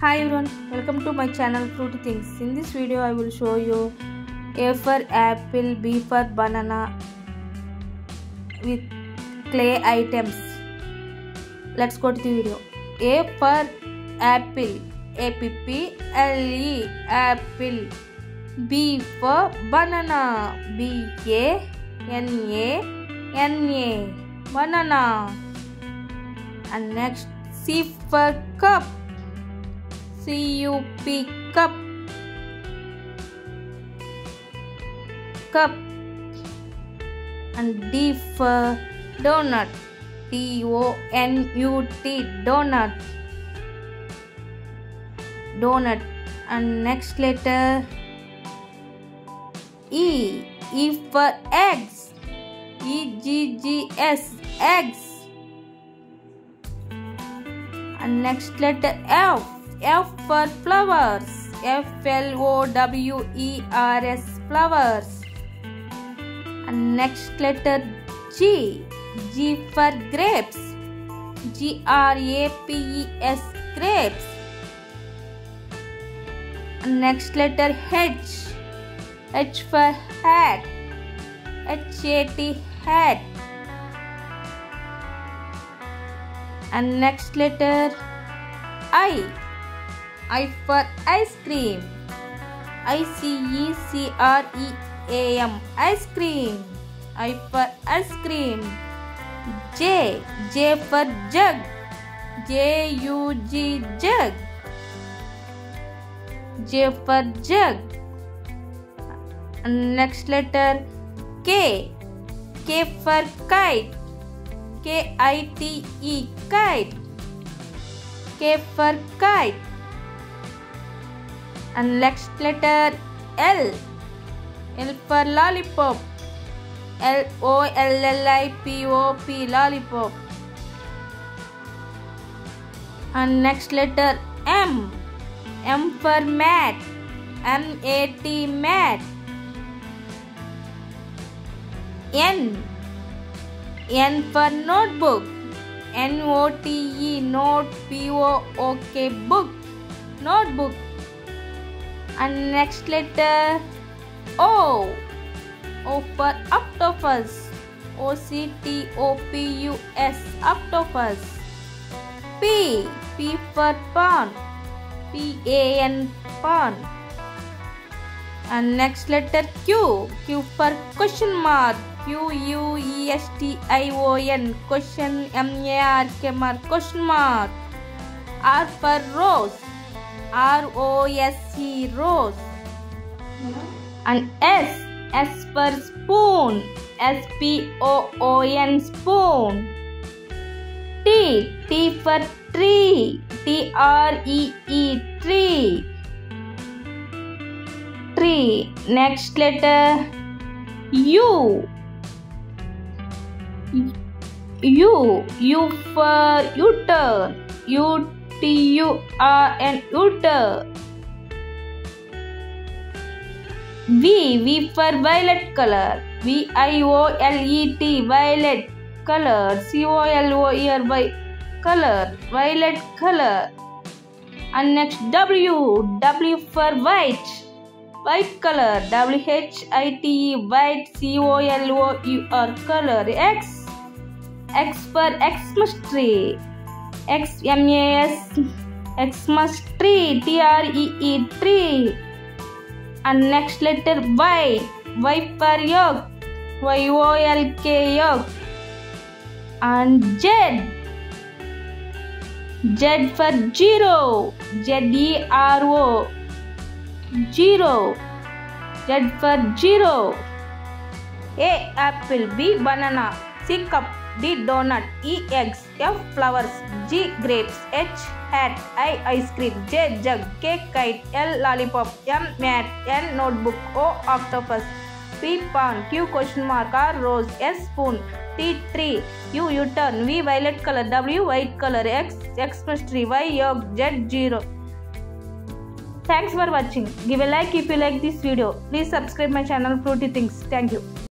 Hi everyone, welcome to my channel Fruity Things. In this video I will show you A for apple, B for banana with clay items. Let's go to the video. A for apple, A-P-P-L-E, apple. B for banana, B-A-N-A-N-A, banana. And next C for cup, C-U-P, cup, cup. And D for donut, D-O-N-U-T, donut, donut. And next letter E, E for eggs, E-G-G-S, eggs. And next letter F, F for flowers, F-L-O-W-E-R-S, flowers. And next letter G, G for grapes, G-R-A-P-E-S, grapes. And next letter H, H for hat, H-A-T, hat. And next letter I for ice cream, I-C-E-C-R-E-A-M, ice cream, I for ice cream. J for jug, J-U-G, jug, J for jug. And next letter K, K for kite, K-I-T-E, kite, K for kite. And next letter L, L for lollipop, L-O-L-L-I-P-O-P, lollipop. And next letter M, M for mat, M-A-T, mat. N for notebook, N-O-T-E, note, P-O-O-K, book, notebook. And next letter O, O for octopus, O-C-T-O-P-U-S, octopus. P for pond, P-A-N, pond. And next letter Q, Q for question mark, Q-U-E-S-T-I-O-N, question, M-A-R-K, mark, question mark. R for rose, R-O-S-E, rose. And S for spoon, S-P-O-O-N, spoon. T for tree, T-R-E-E, tree, tree. Next letter U, U for U-turn, U-T-U-R-N, U-turn. V for violet color, V-I-O-L-E-T, violet color, C-O-L-O-E-R, color, violet color. And next W for white, white color, W-H-I-T-E, white, C-O-L-O-U-R, color. X for Xmas tree, X-M-A-S, Xmas tree, T-R-E-E, tree. And next letter Y for yolk, Y-O-L-K, yolk. And Z for zero, Z-E-R-O, zero, Z for zero. A apple, B banana, C cup, D donut, E eggs, F flowers, G grapes, H hat, I ice cream, J jug, K kite, L lollipop, M mat, N notebook, O octopus, P pond, Q question mark, R rose, S spoon, T tree, U U-turn, V violet color, W white color, X Xmas tree, Y yolk, Z zero. Thanks for watching. Give a like if you like this video. Please subscribe my channel Fruity Things. Thank you.